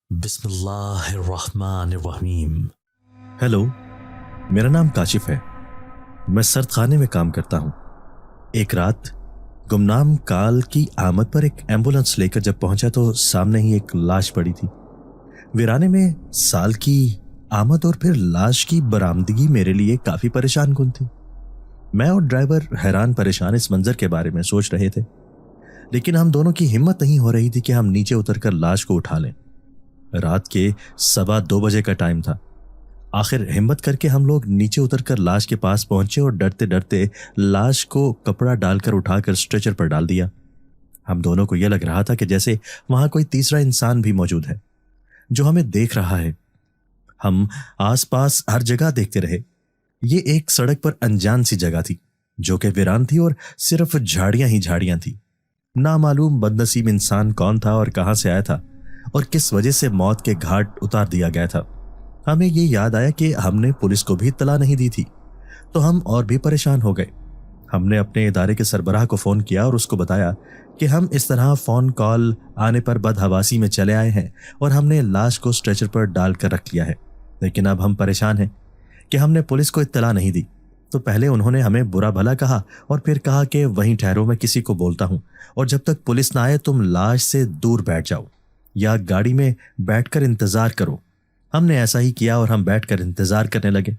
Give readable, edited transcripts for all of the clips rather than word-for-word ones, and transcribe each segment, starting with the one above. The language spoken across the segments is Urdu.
بسم اللہ الرحمن الرحیم۔ ہیلو، میرا نام کاشف ہے۔ میں سرد خانے میں کام کرتا ہوں۔ ایک رات گمنام کال کی آمد پر ایک ایمبولنس لے کر جب پہنچا تو سامنے ہی ایک لاش پڑی تھی۔ ویرانے میں سال کی آمد اور پھر لاش کی برآمدگی میرے لیے کافی پریشان کن تھی۔ میں اور ڈرائیور حیران پریشان اس منظر کے بارے میں سوچ رہے تھے، لیکن ہم دونوں کی ہمت نہیں ہو رہی تھی کہ ہم نیچے اتر کر لاش کو اٹھا لیں۔ رات کے 2:15 بجے کا ٹائم تھا۔ آخر ہمت کر کے ہم لوگ نیچے اتر کر لاش کے پاس پہنچے اور ڈرتے ڈرتے لاش کو کپڑا ڈال کر اٹھا کر اسٹریچر پر ڈال دیا۔ ہم دونوں کو یہ لگ رہا تھا کہ جیسے وہاں کوئی تیسرا انسان بھی موجود ہے جو ہمیں دیکھ رہا ہے۔ ہم آس پاس ہر جگہ دیکھتے رہے۔ یہ ایک سڑک پر انجان سی جگہ تھی جو کہ ویران تھی اور صرف جھاڑیاں ہی جھاڑیاں تھیں۔ نامعلوم بدنصیب انسان کون تھا اور کہاں سے آیا تھا اور کس وجہ سے موت کے گھاٹ اتار دیا گیا تھا۔ ہمیں یہ یاد آیا کہ ہم نے پولیس کو بھی اطلاع نہیں دی تھی، تو ہم اور بھی پریشان ہو گئے۔ ہم نے اپنے ادارے کے سربراہ کو فون کیا اور اس کو بتایا کہ ہم اس طرح فون کال آنے پر بدحواسی میں چلے آئے ہیں اور ہم نے لاش کو اسٹریچر پر ڈال کر رکھ لیا ہے، لیکن اب ہم پریشان ہیں کہ ہم نے پولیس کو اطلاع نہیں دی۔ تو پہلے انہوں نے ہمیں برا بھلا کہا اور پھر کہا کہ وہیں ٹھہرو، میں کسی کو بولتا ہوں، اور جب تک پولیس نہ آئے تم لاش سے دور بیٹھ جاؤ یا گاڑی میں بیٹھ کر انتظار کرو۔ ہم نے ایسا ہی کیا اور ہم بیٹھ کر انتظار کرنے لگے۔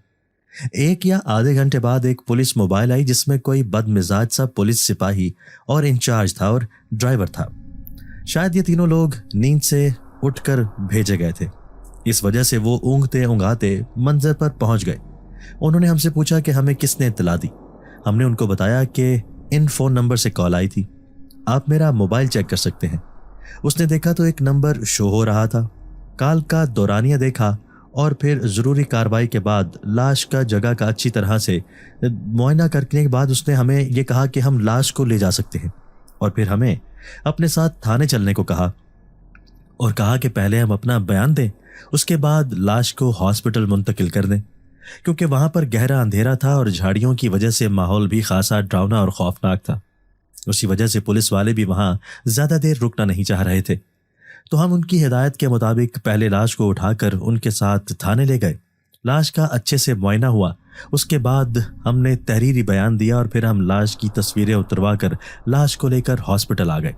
1 یا آدھے گھنٹے بعد ایک پولیس موبائل آئی جس میں کوئی بد مزاج سا پولیس سپاہی اور انچارج تھا اور ڈرائیور تھا۔ شاید یہ تینوں لوگ نیند سے اٹھ کر بھیجے گئے تھے، اس وجہ سے وہ اونگتے اونگاتے منظر پر پہنچ گئے۔ انہوں نے ہم سے پوچھا کہ ہمیں کس نے اطلاع دی۔ ہم نے ان کو بتایا کہ ان فون نمبر سے کال آئی تھی، آپ میرا موبائل چیک کر سکتے ہیں۔ اس نے دیکھا تو ایک نمبر شو ہو رہا تھا۔ کال کا دورانیہ دیکھا اور پھر ضروری کارروائی کے بعد لاش کا جگہ کا اچھی طرح سے معائنہ کرنے کے بعد اس نے ہمیں یہ کہا کہ ہم لاش کو لے جا سکتے ہیں، اور پھر ہمیں اپنے ساتھ تھانے چلنے کو کہا اور کہا کہ پہلے ہم اپنا بیان دیں، اس کے بعد لاش کو ہاسپٹل منتقل کر دیں، کیونکہ وہاں پر گہرا اندھیرا تھا اور جھاڑیوں کی وجہ سے ماحول بھی خاصا ڈراؤنا اور خوفناک تھا۔ اسی وجہ سے پولیس والے بھی وہاں زیادہ دیر رکنا نہیں چاہ رہے تھے، تو ہم ان کی ہدایت کے مطابق پہلے لاش کو اٹھا کر ان کے ساتھ تھانے لے گئے۔ لاش کا اچھے سے معائنہ ہوا، اس کے بعد ہم نے تحریری بیان دیا اور پھر ہم لاش کی تصویریں اتروا کر لاش کو لے کر ہاسپٹل آ گئے۔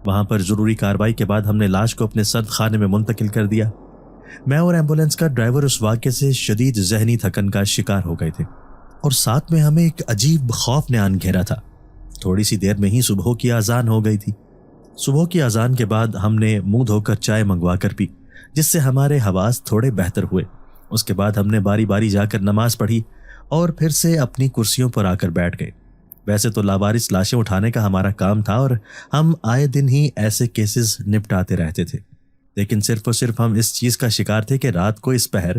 وہاں پر ضروری کارروائی کے بعد ہم نے لاش کو اپنے سرد خانے میں منتقل کر دیا۔ میں اور ایمبولینس کا ڈرائیور اس واقعے سے شدید ذہنی تھکن کا شکار ہو گئے تھے، اور ساتھ میں ہمیں ایک عجیب خوف نے آن گھیرا تھا۔ تھوڑی سی دیر میں ہی صبح کی اذان ہو گئی تھی۔ صبح کی اذان کے بعد ہم نے منہ دھو کر چائے منگوا کر پی، جس سے ہمارے حواس تھوڑے بہتر ہوئے۔ اس کے بعد ہم نے باری باری جا کر نماز پڑھی اور پھر سے اپنی کرسیوں پر آ کر بیٹھ گئے۔ ویسے تو لاوارث لاشیں اٹھانے کا ہمارا کام تھا اور ہم آئے دن ہی ایسے کیسز نپٹاتے رہتے تھے، لیکن صرف اور صرف ہم اس چیز کا شکار تھے کہ رات کو اس پہر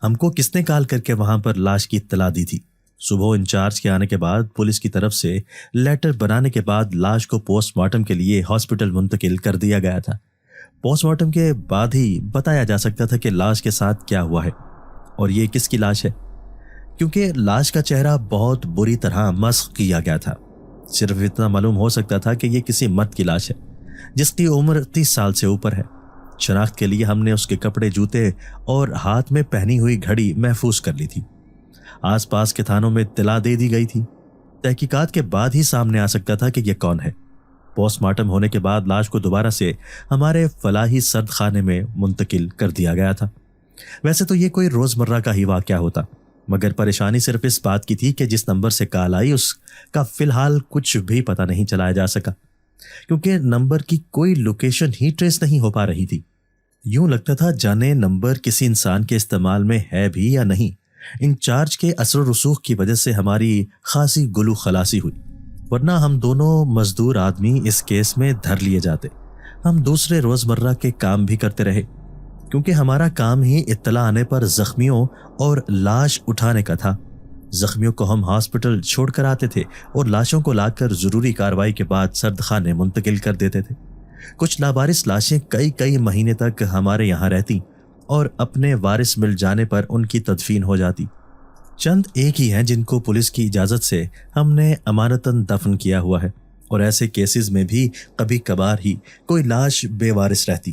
ہم کو کس نے کال کر کے وہاں پر لاش کی اطلاع دی تھی۔ صبح انچارج کے آنے کے بعد پولیس کی طرف سے لیٹر بنانے کے بعد لاش کو پوسٹ مارٹم کے لیے ہاسپٹل منتقل کر دیا گیا تھا۔ پوسٹ مارٹم کے بعد ہی بتایا جا سکتا تھا کہ لاش کے ساتھ کیا ہوا ہے اور یہ کس کی لاش ہے، کیونکہ لاش کا چہرہ بہت بری طرح مسخ کیا گیا تھا۔ صرف اتنا معلوم ہو سکتا تھا کہ یہ کسی مرد کی لاش ہے جس کی عمر 30 سال سے اوپر ہے۔ شناخت کے لیے ہم نے اس کے کپڑے، جوتے اور ہاتھ میں پہنی ہوئی گھڑی محفوظ کر لی تھی۔ آس پاس کے تھانوں میں اطلاع دے دی گئی تھی۔ تحقیقات کے بعد ہی سامنے آ سکتا تھا کہ یہ کون ہے۔ پوسٹ مارٹم ہونے کے بعد لاش کو دوبارہ سے ہمارے فلاحی سرد خانے میں منتقل کر دیا گیا تھا۔ ویسے تو یہ کوئی روزمرہ کا ہی واقعہ ہوتا، مگر پریشانی صرف اس بات کی تھی کہ جس نمبر سے کال آئی اس کا فی الحال کچھ بھی پتہ نہیں چلایا جا سکا، کیونکہ نمبر کی کوئی لوکیشن ہی ٹریس نہیں ہو پا رہی تھی۔ یوں لگتا تھا جانے نمبر کسی انسان کے استعمال میں ہے بھی یا نہیں۔ انچارج کے اثر و رسوخ کی وجہ سے ہماری خاصی گلو خلاصی ہوئی، ورنہ ہم دونوں مزدور آدمی اس کیس میں دھر لیے جاتے۔ ہم دوسرے روزمرہ کے کام بھی کرتے رہے، کیونکہ ہمارا کام ہی اطلاع آنے پر زخمیوں اور لاش اٹھانے کا تھا۔ زخمیوں کو ہم ہاسپٹل چھوڑ کر آتے تھے اور لاشوں کو لا کر ضروری کارروائی کے بعد سرد خانے منتقل کر دیتے تھے۔ کچھ لاوارث لاشیں کئی مہینے تک ہمارے یہاں رہتی اور اپنے وارث مل جانے پر ان کی تدفین ہو جاتی۔ چند ایک ہی ہیں جن کو پولیس کی اجازت سے ہم نے امانتاً دفن کیا ہوا ہے، اور ایسے کیسز میں بھی کبھی کبھار ہی کوئی لاش بے وارث رہتی۔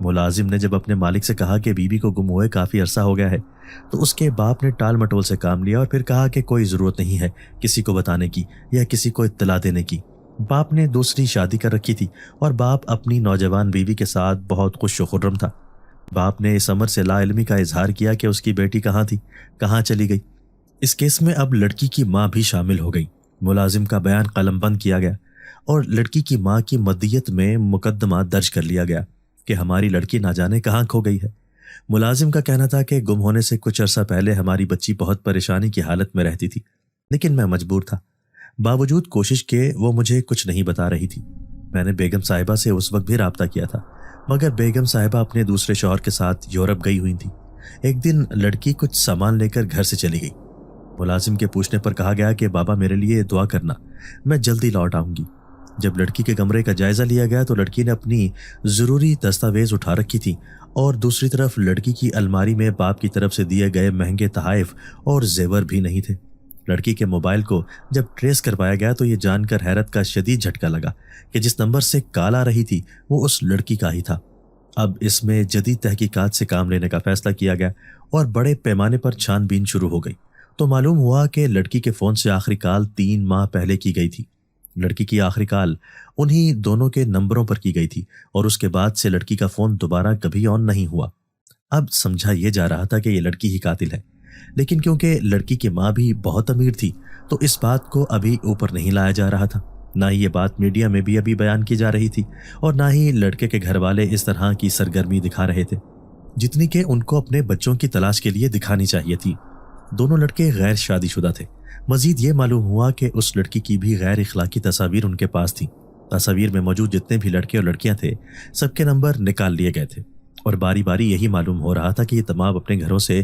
ملازم نے جب اپنے مالک سے کہا کہ بیوی کو گم ہوئے کافی عرصہ ہو گیا ہے تو اس کے باپ نے ٹال مٹول سے کام لیا اور پھر کہا کہ کوئی ضرورت نہیں ہے کسی کو بتانے کی یا کسی کو اطلاع دینے کی۔ باپ نے دوسری شادی کر رکھی تھی اور باپ اپنی نوجوان بیوی کے ساتھ بہت خوش و خرم تھا۔ باپ نے اس امر سے لا علمی کا اظہار کیا کہ اس کی بیٹی کہاں تھی، کہاں چلی گئی۔ اس کیس میں اب لڑکی کی ماں بھی شامل ہو گئی۔ ملازم کا بیان قلم بند کیا گیا اور لڑکی کی ماں کی مدیت میں مقدمہ درج کر لیا گیا کہ ہماری لڑکی نہ جانے کہاں کھو گئی ہے۔ ملازم کا کہنا تھا کہ گم ہونے سے کچھ عرصہ پہلے ہماری بچی بہت پریشانی کی حالت میں رہتی تھی، لیکن میں مجبور تھا۔ باوجود کوشش کے وہ مجھے کچھ نہیں بتا رہی تھی۔ میں نے بیگم صاحبہ سے اس وقت بھی رابطہ کیا تھا، مگر بیگم صاحبہ اپنے دوسرے شوہر کے ساتھ یورپ گئی ہوئی تھی۔ ایک دن لڑکی کچھ سامان لے کر گھر سے چلی گئی۔ ملازم کے پوچھنے پر کہا گیا کہ بابا میرے لیے دعا کرنا، میں جلدی لوٹ آؤں گی۔ جب لڑکی کے کمرے کا جائزہ لیا گیا تو لڑکی نے اپنی ضروری دستاویز اٹھا رکھی تھی اور دوسری طرف لڑکی کی الماری میں باپ کی طرف سے دیے گئے مہنگے تحائف اور زیور بھی نہیں تھے۔ لڑکی کے موبائل کو جب ٹریس کروایا گیا تو یہ جان کر حیرت کا شدید جھٹکا لگا کہ جس نمبر سے کال آ رہی تھی وہ اس لڑکی کا ہی تھا۔ اب اس میں جدید تحقیقات سے کام لینے کا فیصلہ کیا گیا اور بڑے پیمانے پر چھان بین شروع ہو گئی تو معلوم ہوا کہ لڑکی کے فون سے آخری کال 3 ماہ پہلے کی گئی تھی۔ لڑکی کی آخری کال انہی دونوں کے نمبروں پر کی گئی تھی اور اس کے بعد سے لڑکی کا فون دوبارہ کبھی آن نہیں ہوا۔ اب سمجھا یہ جا رہا تھا کہ یہ لڑکی ہی قاتل ہے، لیکن کیونکہ لڑکی کی ماں بھی بہت امیر تھی تو اس بات کو ابھی اوپر نہیں لایا جا رہا تھا، نہ ہی یہ بات میڈیا میں بھی ابھی بیان کی جا رہی تھی اور نہ ہی لڑکے کے گھر والے اس طرح کی سرگرمی دکھا رہے تھے جتنی کہ ان کو اپنے بچوں کی تلاش کے لیے دکھانی چاہیے تھی۔ دونوں لڑکے غیر شادی شدہ تھے۔ مزید یہ معلوم ہوا کہ اس لڑکی کی بھی غیر اخلاقی تصاویر ان کے پاس تھیں۔ تصاویر میں موجود جتنے بھی لڑکے اور لڑکیاں تھے سب کے نمبر نکال لیے گئے تھے اور باری باری یہی معلوم ہو رہا تھا کہ یہ تمام اپنے گھروں سے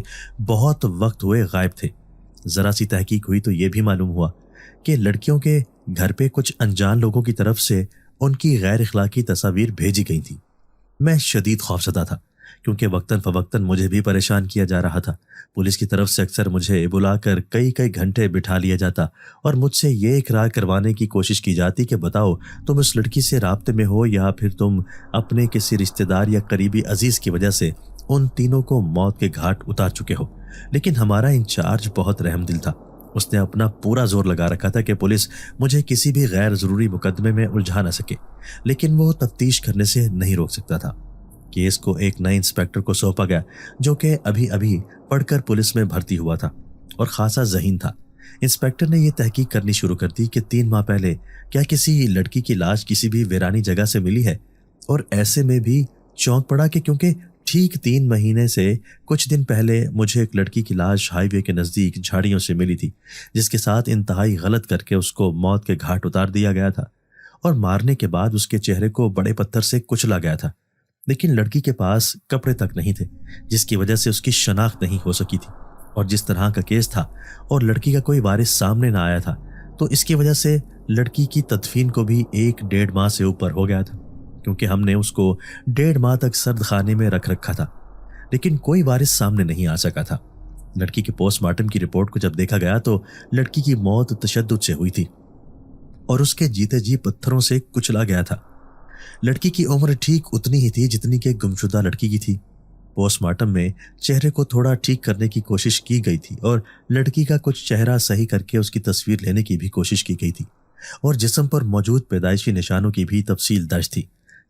بہت وقت ہوئے غائب تھے۔ ذرا سی تحقیق ہوئی تو یہ بھی معلوم ہوا کہ لڑکیوں کے گھر پہ کچھ انجان لوگوں کی طرف سے ان کی غیر اخلاقی تصاویر بھیجی گئی تھیں۔ میں شدید خوفزدہ تھا کیونکہ وقتاً فوقتاً مجھے بھی پریشان کیا جا رہا تھا۔ پولیس کی طرف سے اکثر مجھے بلا کر کئی گھنٹے بٹھا لیا جاتا اور مجھ سے یہ اقرار کروانے کی کوشش کی جاتی کہ بتاؤ تم اس لڑکی سے رابطے میں ہو یا پھر تم اپنے کسی رشتہ دار یا قریبی عزیز کی وجہ سے ان تینوں کو موت کے گھاٹ اتار چکے ہو۔ لیکن ہمارا انچارج بہت رحم دل تھا۔ اس نے اپنا پورا زور لگا رکھا تھا کہ پولیس مجھے کسی بھی غیر ضروری مقدمے میں الجھا نہ سکے، لیکن وہ تفتیش کرنے سے نہیں روک سکتا تھا۔ کیس کو ایک نئے انسپیکٹر کو سونپا گیا جو کہ ابھی پڑھ کر پولیس میں بھرتی ہوا تھا اور خاصا ذہین تھا۔ انسپیکٹر نے یہ تحقیق کرنی شروع کر دی کہ 3 ماہ پہلے کیا کسی لڑکی کی لاش کسی بھی ویرانی جگہ سے ملی ہے، اور ایسے میں بھی چونک پڑا کہ کیونکہ ٹھیک 3 مہینے سے کچھ دن پہلے مجھے ایک لڑکی کی لاش ہائی وے کے نزدیک جھاڑیوں سے ملی تھی جس کے ساتھ انتہائی غلط کر کے اس کو موت کے گھاٹ اتار دیا گیا تھا اور مارنے کے بعد اس کے چہرے کو بڑے پتھر سے کچلا گیا تھا، لیکن لڑکی کے پاس کپڑے تک نہیں تھے جس کی وجہ سے اس کی شناخت نہیں ہو سکی تھی، اور جس طرح کا کیس تھا اور لڑکی کا کوئی وارث سامنے نہ آیا تھا تو اس کی وجہ سے لڑکی کی تدفین کو بھی 1-1.5 ماہ سے اوپر ہو گیا تھا، کیونکہ ہم نے اس کو 1.5 ماہ تک سرد خانے میں رکھ رکھا تھا، لیکن کوئی وارث سامنے نہیں آ سکا تھا۔ لڑکی کے پوسٹ مارٹم کی رپورٹ کو جب دیکھا گیا تو لڑکی کی موت تشدد سے ہوئی تھی اور اس کے جیتے جی پتھروں سے کچلا گیا تھا۔ لڑکی کی عمر ٹھیک اتنی ہی تھی جتنی کہ گمشدہ لڑکی کی تھی۔ پوسٹ مارٹم میں چہرے کو تھوڑا ٹھیک کرنے کی کوشش کی گئی تھی اور لڑکی کا کچھ چہرہ صحیح کر کے اس کی تصویر لینے کی بھی کوشش کی گئی تھی، اور جسم پر موجود پیدائشی نشانوں کی بھی تفصیل درج تھی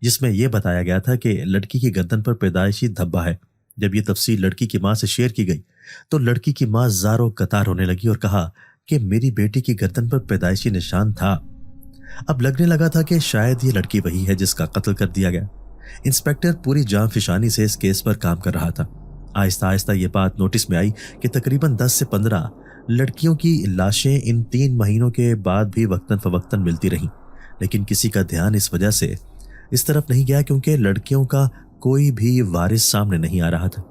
جس میں یہ بتایا گیا تھا کہ لڑکی کی گردن پر پیدائشی دھبا ہے۔ جب یہ تفصیل لڑکی کی ماں سے شیئر کی گئی تو لڑکی کی ماں زاروں قطار ہونے لگی اور کہا کہ میری بیٹی کی گردن پر پیدائشی نشان تھا۔ اب لگنے لگا تھا کہ شاید یہ لڑکی وہی ہے جس کا قتل کر دیا گیا۔ انسپیکٹر پوری جان فشانی سے اس کیس پر کام کر رہا تھا۔ آہستہ آہستہ یہ بات نوٹس میں آئی کہ تقریباً 10 سے 15 لڑکیوں کی لاشیں ان 3 مہینوں کے بعد بھی وقتاً فوقتاً ملتی رہیں، لیکن کسی کا دھیان اس وجہ سے اس طرف نہیں گیا کیونکہ لڑکیوں کا کوئی بھی وارث سامنے نہیں آ رہا تھا،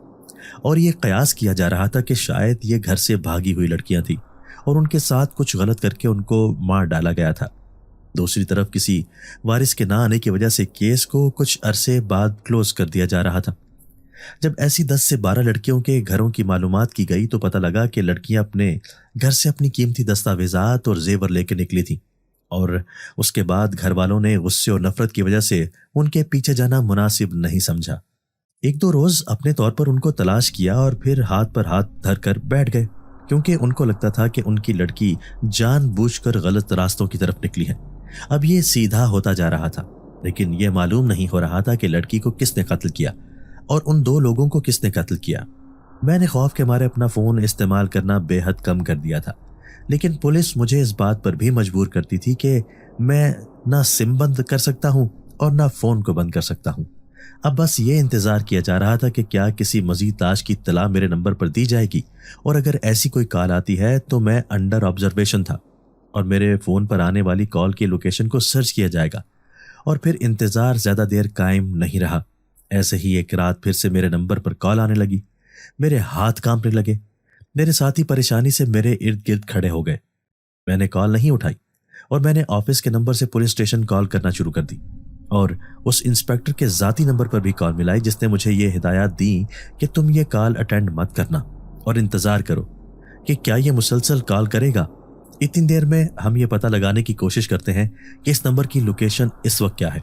اور یہ قیاس کیا جا رہا تھا کہ شاید یہ گھر سے بھاگی ہوئی لڑکیاں تھیں اور ان کے ساتھ کچھ غلط کر کے ان کو مار ڈالا گیا تھا۔ دوسری طرف کسی وارث کے نہ آنے کی وجہ سے کیس کو کچھ عرصے بعد کلوز کر دیا جا رہا تھا۔ جب ایسی 10 سے 12 لڑکیوں کے گھروں کی معلومات کی گئی تو پتہ لگا کہ لڑکیاں اپنے گھر سے اپنی قیمتی دستاویزات اور زیور لے کے نکلی تھیں، اور اس کے بعد گھر والوں نے غصے اور نفرت کی وجہ سے ان کے پیچھے جانا مناسب نہیں سمجھا ایک دو روز اپنے طور پر ان کو تلاش کیا اور پھر ہاتھ پر ہاتھ دھر کر بیٹھ گئے، کیونکہ ان کو لگتا تھا کہ ان کی لڑکی جان بوجھ کر غلط راستوں کی طرف نکلی ہے۔ اب یہ سیدھا ہوتا جا رہا تھا، لیکن یہ معلوم نہیں ہو رہا تھا کہ لڑکی کو کس نے قتل کیا اور ان دو لوگوں کو کس نے قتل کیا۔ میں نے خوف کے مارے اپنا فون استعمال کرنا بے حد کم کر دیا تھا، لیکن پولیس مجھے اس بات پر بھی مجبور کرتی تھی کہ میں نہ سم بند کر سکتا ہوں اور نہ فون کو بند کر سکتا ہوں۔ اب بس یہ انتظار کیا جا رہا تھا کہ کیا کسی مزید تلاش کی اطلاع میرے نمبر پر دی جائے گی، اور اگر ایسی کوئی کال آتی ہے تو میں انڈر آبزرویشن تھا اور میرے فون پر آنے والی کال کی لوکیشن کو سرچ کیا جائے گا، اور پھر انتظار زیادہ دیر قائم نہیں رہا۔ ایسے ہی ایک رات پھر سے میرے نمبر پر کال آنے لگی، میرے ہاتھ کانپنے لگے، میرے ساتھی پریشانی سے میرے ارد گرد کھڑے ہو گئے۔ میں نے کال نہیں اٹھائی اور میں نے آفس کے نمبر سے پولیس اسٹیشن کال کرنا شروع کر دی، اور اس انسپیکٹر کے ذاتی نمبر پر بھی کال ملائی جس نے مجھے یہ ہدایات دی کہ تم یہ کال اٹینڈ مت کرنا اور انتظار کرو کہ کیا یہ مسلسل کال کرے گا۔ اتنی دیر میں ہم یہ پتہ لگانے کی کوشش کرتے ہیں کہ اس نمبر کی لوکیشن اس وقت کیا ہے،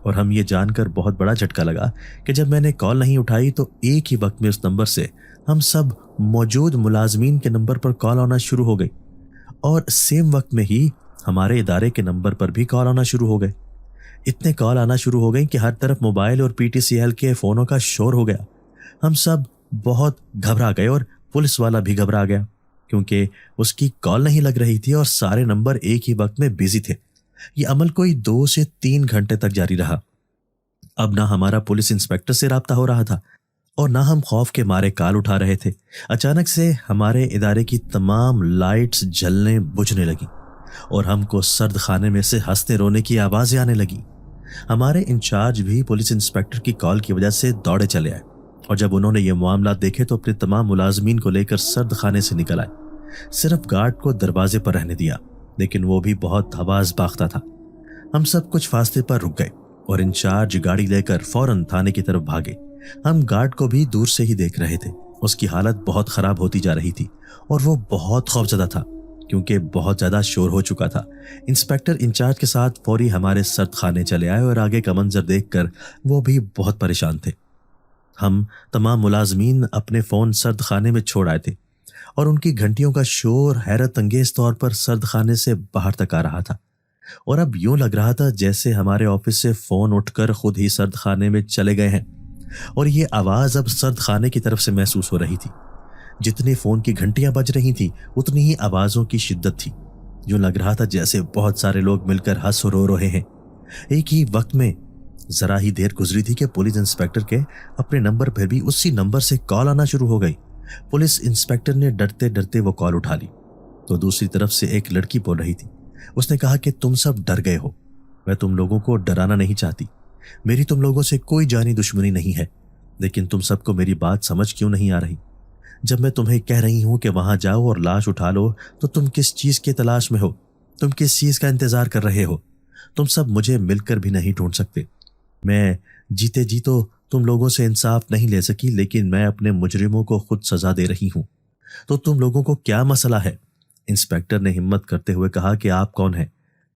اور ہم یہ جان کر بہت بڑا جھٹکا لگا کہ جب میں نے کال نہیں اٹھائی تو ایک ہی وقت میں اس نمبر سے ہم سب موجود ملازمین کے نمبر پر کال آنا شروع ہو گئی، اور سیم وقت میں ہی ہمارے ادارے کے نمبر پر بھی کال آنا شروع ہو گئے۔ اتنے کال آنا شروع ہو گئی کہ ہر طرف موبائل اور پی ٹی سی ایل کے فونوں کا شور ہو گیا۔ ہم سب بہت گھبرا گئے اور پولیس والا بھی گھبرا گیا، کیونکہ اس کی کال نہیں لگ رہی تھی اور سارے نمبر ایک ہی وقت میں بیزی تھے۔ یہ عمل کوئی 2 سے 3 گھنٹے تک جاری رہا۔ اب نہ ہمارا پولیس انسپیکٹر سے رابطہ ہو رہا تھا اور نہ ہم خوف کے مارے کال اٹھا رہے تھے۔ اچانک سے ہمارے ادارے کی تمام لائٹس جلنے بجھنے لگیں اور ہم کو سرد خانے میں سے ہنستے رونے کی آوازیں آنے لگیں۔ ہمارے انچارج بھی پولیس انسپیکٹر کی کال کی وجہ سے دوڑے چلے آئے، اور جب انہوں نے یہ معاملات دیکھے تو اپنے تمام ملازمین کو لے کر سرد خانے سے نکل آئے۔ صرف گارڈ کو دروازے پر رہنے دیا، لیکن وہ بھی بہت حواس باختہ تھا۔ ہم سب کچھ فاصلے پر رک گئے اور انچارج گاڑی لے کر فوراً تھانے کی طرف بھاگے۔ ہم گارڈ کو بھی دور سے ہی دیکھ رہے تھے۔ اس کی حالت بہت خراب ہوتی جا رہی تھی اور وہ بہت خوفزدہ تھا، کیونکہ بہت زیادہ شور ہو چکا تھا۔ انسپیکٹر انچارج کے ساتھ فوری ہمارے سرد خانے چلے آئے اور آگے کا منظر دیکھ کر وہ بھی بہت پریشان تھے۔ ہم تمام ملازمین اپنے فون سرد خانے میں چھوڑ آئے تھے، اور ان کی گھنٹیوں کا شور حیرت انگیز طور پر سرد خانے سے باہر تک آ رہا تھا، اور اب یوں لگ رہا تھا جیسے ہمارے آفس سے فون اٹھ کر خود ہی سرد خانے میں چلے گئے ہیں، اور یہ آواز اب سرد خانے کی طرف سے محسوس ہو رہی تھی۔ جتنی فون کی گھنٹیاں بج رہی تھیں اتنی ہی آوازوں کی شدت تھی۔ یوں لگ رہا تھا جیسے بہت سارے لوگ مل کر ہنس اور رو رہے ہیں۔ ایک ہی وقت میں ذرا ہی دیر گزری تھی کہ پولیس انسپیکٹر کے اپنے نمبر پر بھی اسی نمبر سے کال آنا شروع ہو گئی۔ پولیس انسپیکٹر نے ڈرتے ڈرتے وہ کال اٹھا لی تو دوسری طرف سے ایک لڑکی بول رہی تھی۔ اس نے کہا کہ تم سب ڈر گئے ہو، میں تم لوگوں کو ڈرانا نہیں چاہتی، میری تم لوگوں سے کوئی جانی دشمنی نہیں ہے، لیکن تم سب کو میری بات سمجھ کیوں نہیں آ رہی؟ جب میں تمہیں کہہ رہی ہوں کہ وہاں جاؤ اور لاش اٹھا لو تو تم کس چیز کی تلاش میں ہو؟ تم کس چیز کا انتظار کر رہے ہو؟ تم سب مجھے مل کر بھی نہیں ڈھونڈ سکتے۔ میں جیتے جی تو تم لوگوں سے انصاف نہیں لے سکی، لیکن میں اپنے مجرموں کو خود سزا دے رہی ہوں، تو تم لوگوں کو کیا مسئلہ ہے؟ انسپیکٹر نے ہمت کرتے ہوئے کہا کہ آپ کون ہیں؟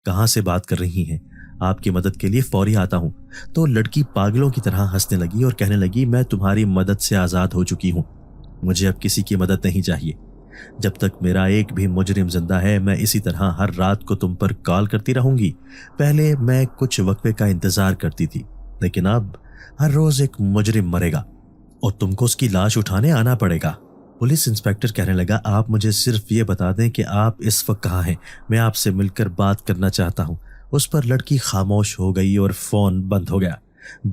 کہاں سے بات کر رہی ہیں؟ آپ کی مدد کے لیے فوری آتا ہوں۔ تو لڑکی پاگلوں کی طرح ہنسنے لگی اور کہنے لگی، میں تمہاری مدد سے آزاد ہو چکی ہوں، مجھے اب کسی کی مدد نہیں چاہیے۔ جب تک میرا ایک بھی مجرم زندہ ہے میں اسی طرح ہر رات کو تم پر کال کرتی رہوں گی۔ پہلے میں کچھ وقفے کا انتظار کرتی تھی، لیکن اب ہر روز ایک مجرم مرے گا اور تم کو اس کی لاش اٹھانے آنا پڑے گا۔ پولیس انسپیکٹر کہنے لگا، آپ مجھے صرف یہ بتا دیں کہ آپ اس وقت کہاں ہیں، میں آپ سے مل کر بات کرنا چاہتا ہوں۔ اس پر لڑکی خاموش ہو گئی اور فون بند ہو گیا۔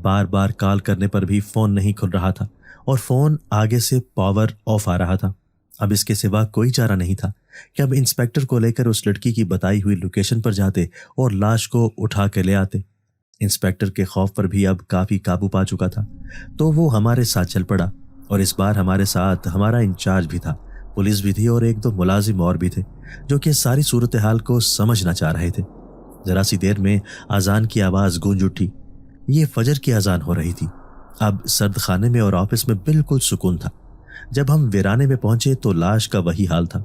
بار بار کال کرنے پر بھی فون نہیں کھل رہا تھا اور فون آگے سے پاور آف آ رہا تھا۔ اب اس کے سوا کوئی چارہ نہیں تھا کہ اب انسپیکٹر کو لے کر اس لڑکی کی بتائی ہوئی لوکیشن پر جاتے اور لاش کو اٹھا کے لے آتے۔ انسپیکٹر کے خوف پر بھی اب کافی قابو پا چکا تھا، تو وہ ہمارے ساتھ چل پڑا، اور اس بار ہمارے ساتھ ہمارا انچارج بھی تھا، پولیس بھی تھی اور 1-2 ملازم اور بھی تھے جو کہ ساری صورتحال کو سمجھنا چاہ رہے تھے۔ ذرا سی دیر میں اذان کی آواز گونج اٹھی۔ یہ فجر کی اذان ہو رہی تھی۔ اب سرد خانے میں اور آفس میں بالکل سکون تھا۔ جب ہم ویرانے میں پہنچے تو لاش کا وہی حال تھا۔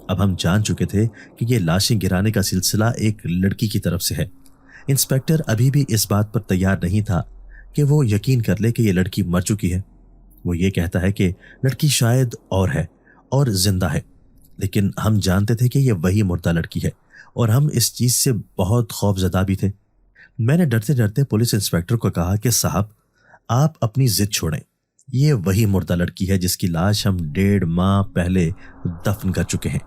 اب ہم جان چکے تھے کہ یہ لاشیں گرانے کا سلسلہ ایک لڑکی کی طرف سے ہے۔ انسپیکٹر ابھی بھی اس بات پر تیار نہیں تھا کہ وہ یقین کر لے کہ یہ لڑکی مر چکی ہے۔ وہ یہ کہتا ہے کہ لڑکی شاید اور ہے اور زندہ ہے، لیکن ہم جانتے تھے کہ یہ وہی مردہ لڑکی ہے اور ہم اس چیز سے بہت خوف زدہ بھی تھے۔ میں نے ڈرتے ڈرتے پولیس انسپیکٹر کو کہا کہ صاحب آپ اپنی ضد چھوڑیں، یہ وہی مردہ لڑکی ہے جس کی لاش ہم 1.5 ماہ پہلے دفن کر چکے ہیں۔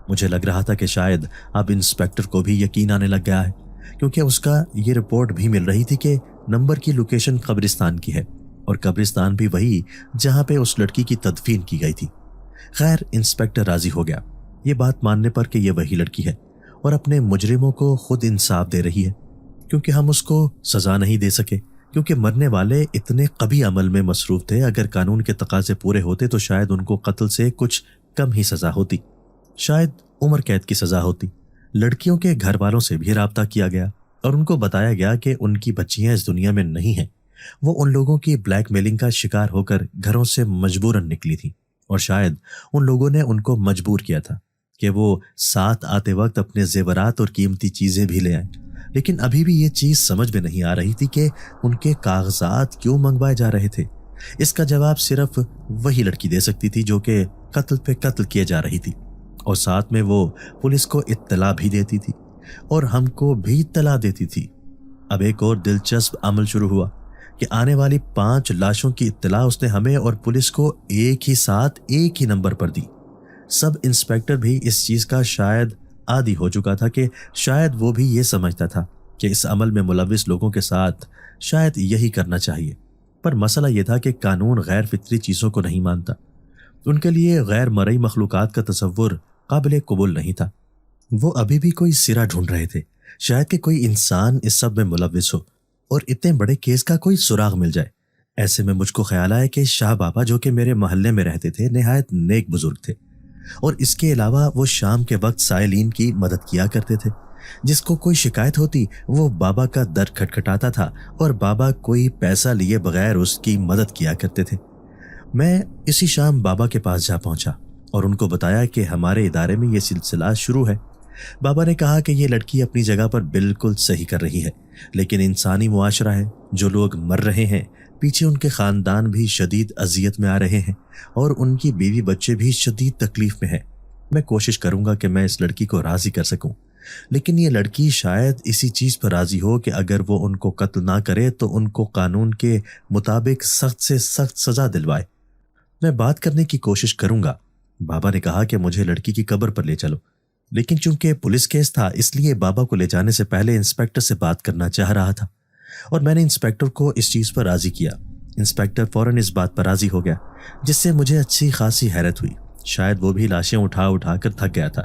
مجھے لگ رہا تھا کہ شاید اب انسپیکٹر کو بھی یقین آنے لگ گیا ہے، کیونکہ اس کا یہ رپورٹ بھی مل رہی تھی کہ نمبر کی لوکیشن قبرستان کی ہے اور قبرستان بھی وہی جہاں پہ اس لڑکی کی تدفین کی گئی تھی۔ خیر انسپیکٹر راضی ہو گیا یہ بات ماننے پر کہ یہ وہی لڑکی ہے اور اپنے مجرموں کو خود انصاف دے رہی ہے، کیونکہ ہم اس کو سزا نہیں دے سکے، کیونکہ مرنے والے اتنے قبی عمل میں مصروف تھے۔ اگر قانون کے تقاضے پورے ہوتے تو شاید ان کو قتل سے کچھ کم ہی سزا ہوتی، شاید عمر قید کی سزا ہوتی۔ لڑکیوں کے گھر والوں سے بھی رابطہ کیا گیا اور ان کو بتایا گیا کہ ان کی بچیاں اس دنیا میں نہیں ہیں، وہ ان لوگوں کی بلیک میلنگ کا شکار ہو کر گھروں سے مجبوراً نکلی تھی، اور شاید ان لوگوں نے ان کو مجبور کیا تھا کہ وہ ساتھ آتے وقت اپنے زیورات اور قیمتی چیزیں بھی لے آئیں۔ لیکن ابھی بھی یہ چیز سمجھ میں نہیں آ رہی تھی کہ ان کے کاغذات کیوں منگوائے جا رہے تھے۔ اس کا جواب صرف وہی لڑکی دے سکتی تھی جو کہ قتل پہ قتل کیے جا رہی تھی، اور ساتھ میں وہ پولیس کو اطلاع بھی دیتی تھی اور ہم کو بھی اطلاع دیتی تھی۔ اب ایک اور دلچسپ عمل شروع ہوا کہ آنے والی 5 لاشوں کی اطلاع اس نے ہمیں اور پولیس کو ایک ہی ساتھ ایک ہی نمبر پر دی۔ سب انسپیکٹر بھی اس چیز کا شاید عادی ہو چکا تھا کہ شاید وہ بھی یہ سمجھتا تھا کہ اس عمل میں ملوث لوگوں کے ساتھ شاید یہی کرنا چاہیے، پر مسئلہ یہ تھا کہ قانون غیر فطری چیزوں کو نہیں مانتا۔ ان کے لیے غیر مرئی مخلوقات کا تصور قابل قبول نہیں تھا۔ وہ ابھی بھی کوئی سرا ڈھونڈ رہے تھے، شاید کہ کوئی انسان اس سب میں ملوث ہو اور اتنے بڑے کیس کا کوئی سراغ مل جائے۔ ایسے میں مجھ کو خیال آیا کہ شاہ بابا جو کہ میرے محلے میں رہتے تھے نہایت نیک بزرگ تھے، اور اس کے علاوہ وہ شام کے وقت سائلین کی مدد کیا کرتے تھے۔ جس کو کوئی شکایت ہوتی وہ بابا کا در کھٹکھٹاتا تھا اور بابا کوئی پیسہ لیے بغیر اس کی مدد کیا کرتے تھے۔ میں اسی شام بابا کے پاس جا پہنچا اور ان کو بتایا کہ ہمارے ادارے میں یہ سلسلہ شروع ہے۔ بابا نے کہا کہ یہ لڑکی اپنی جگہ پر بالکل صحیح کر رہی ہے، لیکن انسانی معاشرہ ہے، جو لوگ مر رہے ہیں پیچھے ان کے خاندان بھی شدید اذیت میں آ رہے ہیں اور ان کی بیوی بچے بھی شدید تکلیف میں ہیں۔ میں کوشش کروں گا کہ میں اس لڑکی کو راضی کر سکوں، لیکن یہ لڑکی شاید اسی چیز پر راضی ہو کہ اگر وہ ان کو قتل نہ کرے تو ان کو قانون کے مطابق سخت سے سخت سزا دلوائے۔ میں بات کرنے کی کوشش کروں گا۔ بابا نے کہا کہ مجھے لڑکی کی قبر پر لے چلو، لیکن چونکہ پولیس کیس تھا اس لیے بابا کو لے جانے سے پہلے انسپیکٹر سے بات کرنا چاہ رہا تھا، اور میں نے انسپیکٹر کو اس چیز پر راضی کیا۔ انسپیکٹر فوراً اس بات پر راضی ہو گیا، جس سے مجھے اچھی خاصی حیرت ہوئی۔ شاید وہ بھی لاشیں اٹھا اٹھا کر تھک گیا تھا،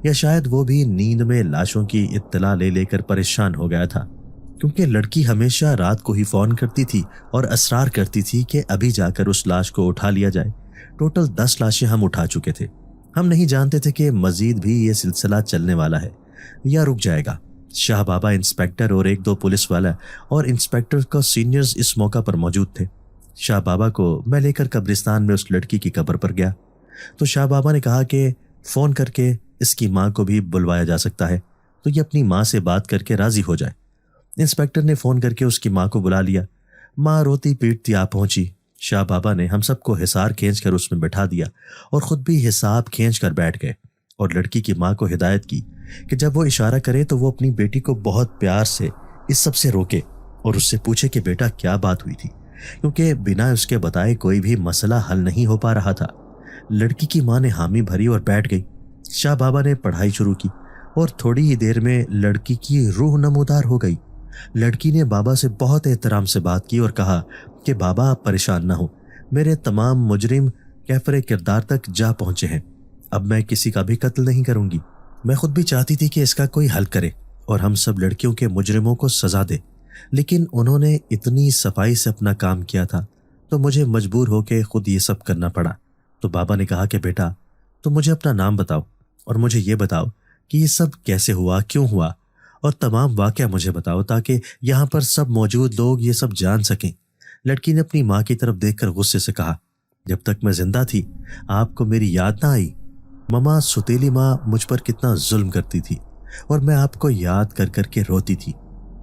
یا شاید وہ بھی نیند میں لاشوں کی اطلاع لے لے کر پریشان ہو گیا تھا، کیونکہ لڑکی ہمیشہ رات کو ہی فون کرتی تھی اور اصرار کرتی تھی کہ ابھی جا کر اس لاش کو اٹھا لیا جائے۔ ٹوٹل 10 لاشیں ہم اٹھا چکے تھے۔ ہم نہیں جانتے تھے کہ مزید بھی یہ سلسلہ چلنے والا ہے یا رک جائے گا۔ شاہ بابا، انسپیکٹر اور 1-2 پولیس والا اور انسپیکٹر کا سینئرز اس موقع پر موجود تھے۔ شاہ بابا کو میں لے کر قبرستان میں اس لڑکی کی قبر پر گیا تو شاہ بابا نے کہا کہ فون کر کے اس کی ماں کو بھی بلوایا جا سکتا ہے تو یہ اپنی ماں سے بات کر کے راضی ہو جائے۔ انسپیکٹر نے فون کر کے اس کی ماں کو بلا لیا۔ ماں روتی پیٹتی آ پہنچی۔ شاہ بابا نے ہم سب کو حصار کھینچ کر اس میں بٹھا دیا اور خود بھی حساب کھینچ کر بیٹھ گئے، اور لڑکی کی ماں کو ہدایت کی کہ جب وہ اشارہ کرے تو وہ اپنی بیٹی کو بہت پیار سے اس سب سے روکے اور اس سے پوچھے کہ بیٹا کیا بات ہوئی تھی، کیونکہ بنا اس کے بتائے کوئی بھی مسئلہ حل نہیں ہو پا رہا تھا۔ لڑکی کی ماں نے حامی بھری اور بیٹھ گئی۔ شاہ بابا نے پڑھائی شروع کی اور تھوڑی ہی دیر میں لڑکی کی روح نمودار ہو گئی۔ لڑکی نے بابا سے بہت احترام سے بات کی اور کہا کہ بابا آپ پریشان نہ ہو، میرے تمام مجرم کیفر کردار تک جا پہنچے ہیں، اب میں کسی کا بھی قتل نہیں کروں گی۔ میں خود بھی چاہتی تھی کہ اس کا کوئی حل کرے اور ہم سب لڑکیوں کے مجرموں کو سزا دے، لیکن انہوں نے اتنی صفائی سے اپنا کام کیا تھا تو مجھے مجبور ہو کے خود یہ سب کرنا پڑا۔ تو بابا نے کہا کہ بیٹا تم مجھے اپنا نام بتاؤ اور مجھے یہ بتاؤ کہ یہ سب کیسے ہوا، کیوں ہوا، اور تمام واقعہ مجھے بتاؤ تاکہ یہاں پر سب موجود لوگ یہ سب جان سکیں۔ لڑکی نے اپنی ماں کی طرف دیکھ کر غصے سے کہا، جب تک میں زندہ تھی آپ کو میری یاد نہ آئی؟ ماما، ستیلی ماں مجھ پر کتنا ظلم کرتی تھی اور میں آپ کو یاد کر کر کے روتی تھی۔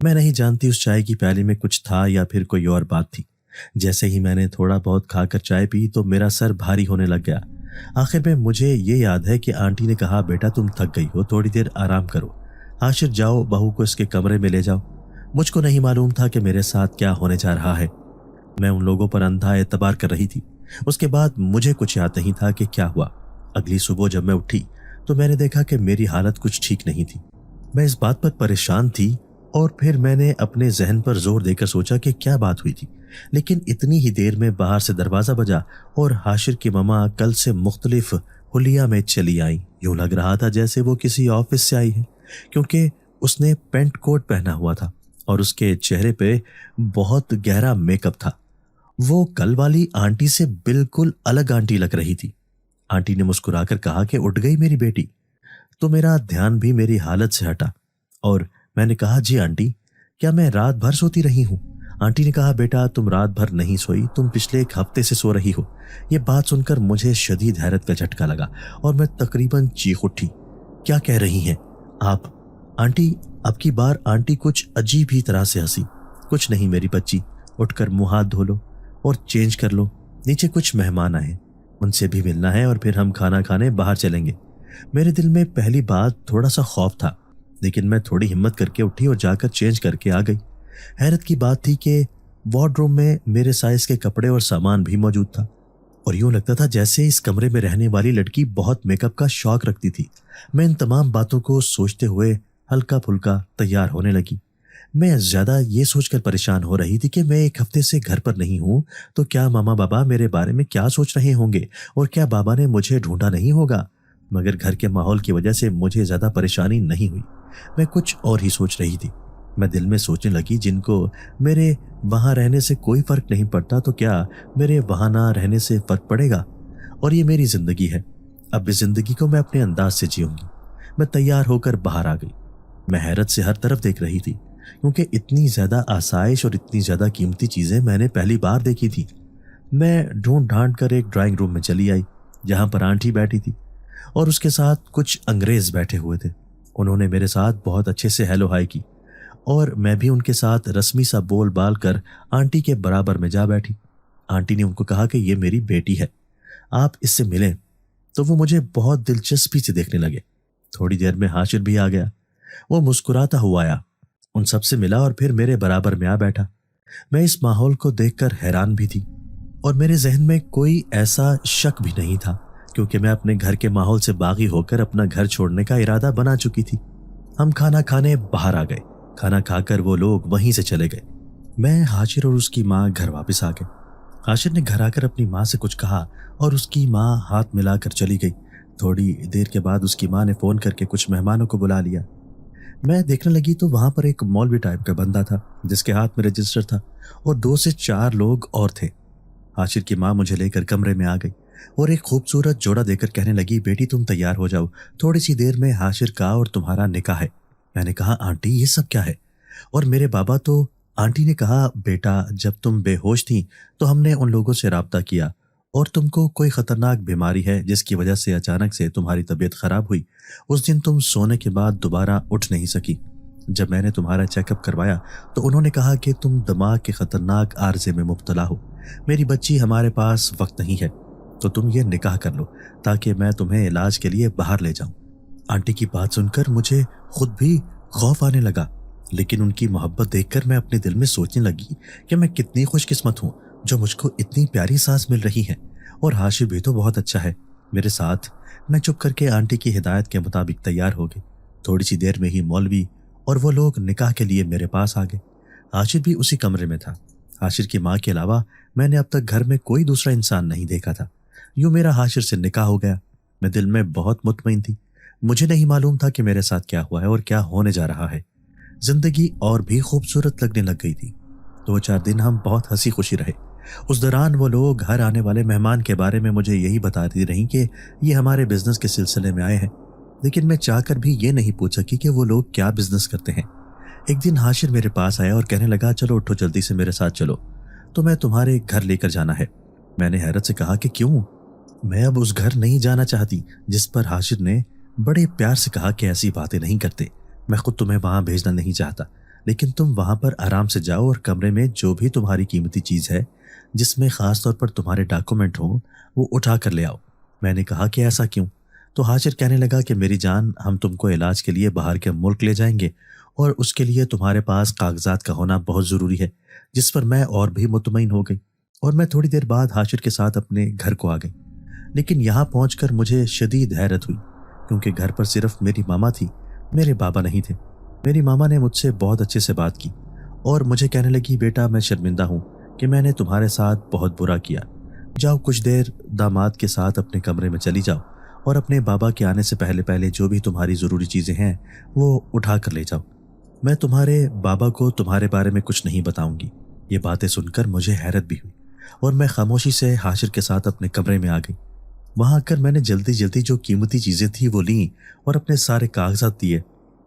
میں نہیں جانتی اس چائے کی پیالی میں کچھ تھا یا پھر کوئی اور بات تھی۔ جیسے ہی میں نے تھوڑا بہت کھا کر چائے پی تو میرا سر بھاری ہونے لگ گیا۔ آخر میں مجھے یہ یاد ہے کہ آنٹی نے کہا بیٹا تم تھک گئی ہو، تھوڑی دیر آرام کرو، حاشر جاؤ بہو کو اس کے کمرے میں لے جاؤ۔ مجھ کو نہیں معلوم تھا کہ میرے ساتھ کیا ہونے جا رہا ہے۔ میں ان لوگوں پر اندھا اعتبار کر رہی تھی۔ اس کے بعد مجھے کچھ یاد نہیں تھا کہ کیا ہوا۔ اگلی صبح جب میں اٹھی تو میں نے دیکھا کہ میری حالت کچھ ٹھیک نہیں تھی۔ میں اس بات پر پریشان تھی اور پھر میں نے اپنے ذہن پر زور دے کر سوچا کہ کیا بات ہوئی تھی، لیکن اتنی ہی دیر میں باہر سے دروازہ بجا اور حاشر کی ماما کل سے مختلف حلیہ میں چلی آئیں۔ یوں لگ رہا تھا جیسے وہ کسی آفس سے آئی ہے، کیونکہ اس نے پینٹ کوٹ پہنا ہوا تھا اور اس کے چہرے پہ بہت گہرا میک اپ تھا۔ وہ کل والی آنٹی سے بالکل الگ آنٹی لگ رہی تھی۔ آنٹی نے مسکرا کر کہا کہ اٹھ گئی میری بیٹی؟ تو میرا دھیان بھی میری حالت سے ہٹا اور میں نے کہا جی آنٹی، کیا میں رات بھر سوتی رہی ہوں؟ آنٹی نے کہا بیٹا تم رات بھر نہیں سوئی، تم پچھلے ایک ہفتے سے سو رہی ہو۔ یہ بات سن کر مجھے شدید حیرت کا جھٹکا لگا اور میں تقریباً چیخ اٹھی۔ کیا کہہ رہی ہیں آپ؟ آنٹی، اب کی بار آنٹی کچھ عجیب ہی طرح سے ہنسی۔ کچھ نہیں میری بچی، اٹھ کر منہ ہاتھ دھو لو اور چینج کر لو، نیچے کچھ مہمان آئے ہیں، ان سے بھی ملنا ہے اور پھر ہم کھانا کھانے باہر چلیں گے۔ میرے دل میں پہلی بات تھوڑا سا خوف تھا، لیکن میں تھوڑی ہمت کر کے اٹھی اور جا کر چینج کر کے آ گئی۔ حیرت کی بات تھی کہ وارڈ روم میں میرے سائز کے کپڑے اور سامان بھی موجود تھا، اور یوں لگتا تھا جیسے اس کمرے میں رہنے والی لڑکی بہت میک اپ کا شوق رکھتی تھی۔ میں ان تمام باتوں کو سوچتے ہوئے ہلکا پھلکا تیار ہونے لگی۔ میں زیادہ یہ سوچ کر پریشان ہو رہی تھی کہ میں ایک ہفتے سے گھر پر نہیں ہوں تو کیا ماما بابا میرے بارے میں کیا سوچ رہے ہوں گے، اور کیا بابا نے مجھے ڈھونڈا نہیں ہوگا۔ مگر گھر کے ماحول کی وجہ سے مجھے زیادہ پریشانی نہیں ہوئی، میں کچھ اور ہی سوچ رہی تھی۔ میں دل میں سوچنے لگی جن کو میرے وہاں رہنے سے کوئی فرق نہیں پڑتا تو کیا میرے وہاں نہ رہنے سے فرق پڑے گا؟ اور یہ میری زندگی ہے، اب اس زندگی کو میں اپنے انداز سے جیوں گی۔ میں تیار ہو کر باہر آ گئی۔ میں حیرت سے ہر طرف دیکھ رہی تھی، کیونکہ اتنی زیادہ آسائش اور اتنی زیادہ قیمتی چیزیں میں نے پہلی بار دیکھی تھی۔ میں ڈھونڈ ڈھانڈ کر ایک ڈرائنگ روم میں چلی آئی، جہاں پر آنٹی بیٹھی تھی اور اس کے ساتھ کچھ انگریز بیٹھے ہوئے تھے۔ انہوں نے میرے ساتھ بہت اچھے سے ہیلو ہائی کی اور میں بھی ان کے ساتھ رسمی سا بول بال کر آنٹی کے برابر میں جا بیٹھی۔ آنٹی نے ان کو کہا کہ یہ میری بیٹی ہے، آپ اس سے ملیں۔ تو وہ مجھے بہت دلچسپی سے دیکھنے لگے۔ تھوڑی دیر میں حاشر بھی آ گیا۔ وہ مسکراتا ہوا آیا، ان سب سے ملا اور پھر میرے برابر میں آ بیٹھا۔ میں اس ماحول کو دیکھ کر حیران بھی تھی اور میرے ذہن میں کوئی ایسا شک بھی نہیں تھا، کیونکہ میں اپنے گھر کے ماحول سے باغی ہو کر اپنا گھر چھوڑنے کا ارادہ بنا چکی تھی۔ ہم کھانا کھانے باہر آ گئے۔ کھانا کھا کر وہ لوگ وہیں سے چلے گئے۔ میں، حاشر اور اس کی ماں گھر واپس آ گئے۔ حاشر نے گھر آ کر اپنی ماں سے کچھ کہا اور اس کی ماں ہاتھ ملا کر چلی گئی۔ تھوڑی دیر کے بعد اس کی ماں نے فون کر کے کچھ مہمانوں کو بلا لیا۔ میں دیکھنے لگی تو وہاں پر ایک مولوی ٹائپ کا بندہ تھا جس کے ہاتھ میں رجسٹر تھا، اور 2 سے 4 لوگ اور تھے۔ حاشر کی ماں مجھے لے کر کمرے میں آ گئی اور ایک خوبصورت جوڑا دے کر کہنے لگی بیٹی تم تیار ہو جاؤ، تھوڑی سی دیر میں حاشر کا اور تمہارا نکاح ہے۔ میں نے کہا آنٹی یہ سب کیا ہے؟ اور میرے بابا تو؟ آنٹی نے کہا بیٹا جب تم بے ہوش تھیں تو ہم نے ان لوگوں سے رابطہ کیا اور تم کو کوئی خطرناک بیماری ہے جس کی وجہ سے اچانک سے تمہاری طبیعت خراب ہوئی۔ اس دن تم سونے کے بعد دوبارہ اٹھ نہیں سکی۔ جب میں نے تمہارا چیک اپ کروایا تو انہوں نے کہا کہ تم دماغ کے خطرناک عارضے میں مبتلا ہو۔ میری بچی ہمارے پاس وقت نہیں ہے تو تم یہ نکاح کر لو تاکہ میں تمہیں علاج کے لیے باہر لے جاؤں۔ آنٹی کی بات سن کر مجھے خود بھی خوف آنے لگا، لیکن ان کی محبت دیکھ کر میں اپنے دل میں سوچنے لگی کہ میں کتنی خوش قسمت ہوں جو مجھ کو اتنی پیاری سانس مل رہی ہے، اور حاشر بھی تو بہت اچھا ہے میرے ساتھ۔ میں چپ کر کے آنٹی کی ہدایت کے مطابق تیار ہو گئی۔ تھوڑی سی دیر میں ہی مولوی اور وہ لوگ نکاح کے لیے میرے پاس آ گئے۔ حاشر بھی اسی کمرے میں تھا۔ حاشر کی ماں کے علاوہ میں نے اب تک گھر میں کوئی دوسرا انسان نہیں دیکھا تھا۔ یوں میرا حاشر سے نکاح ہو گیا۔ میں دل میں بہت مطمئن تھی۔ مجھے نہیں معلوم تھا کہ میرے ساتھ کیا ہوا ہے اور کیا ہونے جا رہا ہے۔ زندگی اور بھی خوبصورت لگنے لگ گئی تھی۔ 2-4 دن ہم بہت ہنسی خوشی رہے۔ اس دوران وہ لوگ ہر آنے والے مہمان کے بارے میں مجھے یہی بتاتی رہیں کہ یہ ہمارے بزنس کے سلسلے میں آئے ہیں، لیکن میں چاہ کر بھی یہ نہیں پوچھ سکی کہ وہ لوگ کیا بزنس کرتے ہیں۔ ایک دن حاشر میرے پاس آیا اور کہنے لگا چلو اٹھو جلدی سے میرے ساتھ چلو، تو میں تمہارے گھر لے کر جانا ہے۔ میں نے حیرت سے کہا کہ کیوں؟ میں اب اس گھر نہیں جانا چاہتی، جس پر حاشر نے بڑے پیار سے کہا کہ ایسی باتیں نہیں کرتے، میں خود تمہیں وہاں بھیجنا نہیں چاہتا، لیکن تم وہاں پر آرام سے جاؤ اور کمرے میں جو بھی تمہاری قیمتی چیز ہے جس میں خاص طور پر تمہارے ڈاکومنٹ ہوں وہ اٹھا کر لے آؤ۔ میں نے کہا کہ ایسا کیوں؟ تو حاجر کہنے لگا کہ میری جان، ہم تم کو علاج کے لیے باہر کے ملک لے جائیں گے اور اس کے لیے تمہارے پاس کاغذات کا ہونا بہت ضروری ہے، جس پر میں اور بھی مطمئن ہو گئی اور میں تھوڑی دیر بعد حاجر کے ساتھ اپنے گھر کو آ گئی۔ لیکن یہاں پہنچ کر مجھے شدید حیرت ہوئی، کیونکہ گھر پر صرف میری ماما تھی، میرے بابا نہیں تھے۔ میری ماما نے مجھ سے بہت اچھے سے بات کی اور مجھے کہنے لگی، بیٹا میں شرمندہ ہوں کہ میں نے تمہارے ساتھ بہت برا کیا، جاؤ کچھ دیر داماد کے ساتھ اپنے کمرے میں چلی جاؤ اور اپنے بابا کے آنے سے پہلے پہلے جو بھی تمہاری ضروری چیزیں ہیں وہ اٹھا کر لے جاؤ، میں تمہارے بابا کو تمہارے بارے میں کچھ نہیں بتاؤں گی۔ یہ باتیں سن کر مجھے حیرت بھی ہوئی اور میں خاموشی سے حاجر کے ساتھ اپنے کمرے میں آ گئی۔ وہاں آ کر میں نے جلدی جلدی جو قیمتی چیزیں تھیں وہ لیں اور اپنے سارے کاغذات دیے۔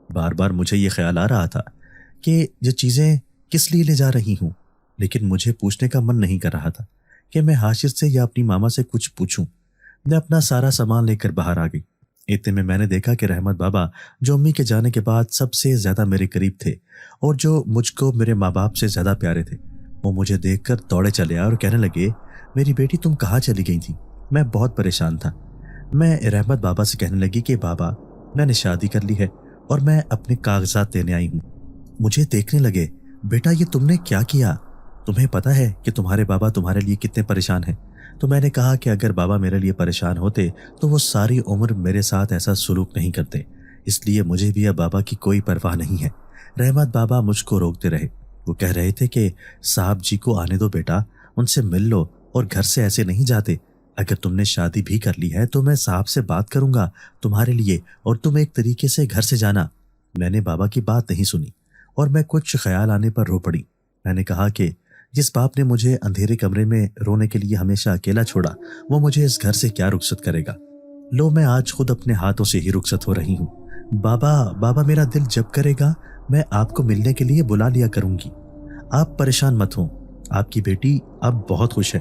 بار بار مجھے یہ خیال آ رہا تھا کہ یہ چیزیں کس لیے لے جا رہی ہوں، لیکن مجھے پوچھنے کا من نہیں کر رہا تھا کہ میں حاجر سے یا اپنی ماما سے کچھ پوچھوں۔ میں اپنا سارا سامان لے کر باہر آ گئی۔ اتنے میں نے دیکھا کہ رحمت بابا، جو امی کے جانے کے بعد سب سے زیادہ میرے قریب تھے اور جو مجھ کو میرے ماں باپ سے زیادہ پیارے تھے، وہ مجھے دیکھ کر دوڑے چلے آئے اور کہنے لگے، میری بیٹی تم کہاں چلی گئی تھی؟ میں بہت پریشان تھا۔ میں رحمت بابا سے کہنے لگی کہ بابا، میں نے شادی کر لی ہے اور میں اپنے کاغذات دینے آئی ہوں۔ مجھے دیکھنے لگے، بیٹا یہ تم نے کیا کیا؟ تمہیں پتا ہے کہ تمہارے بابا تمہارے لیے کتنے پریشان ہیں؟ تو میں نے کہا کہ اگر بابا میرے لیے پریشان ہوتے تو وہ ساری عمر میرے ساتھ ایسا سلوک نہیں کرتے، اس لیے مجھے بھی اب بابا کی کوئی پرواہ نہیں ہے۔ رحمت بابا مجھ کو روکتے رہے، وہ کہہ رہے تھے کہ صاحب جی کو آنے دو بیٹا، ان سے مل لو اور گھر سے ایسے نہیں جاتے۔ اگر تم نے شادی بھی کر لی ہے تو میں صاحب سے بات کروں گا تمہارے لیے اور تم ایک طریقے سے گھر سے جانا۔ میں نے بابا کی بات نہیں سنی اور میں کچھ خیال آنے پر رو پڑی۔ میں نے کہا کہ جس باپ نے مجھے اندھیرے کمرے میں رونے کے لیے ہمیشہ اکیلا چھوڑا، وہ مجھے اس گھر سے کیا رخصت کرے گا؟ لو میں آج خود اپنے ہاتھوں سے ہی رخصت ہو رہی ہوں۔ بابا میرا دل جب کرے گا میں آپ کو ملنے کے لیے بلا لیا کروں گی، آپ پریشان مت ہوں، آپ کی بیٹی اب بہت خوش ہے۔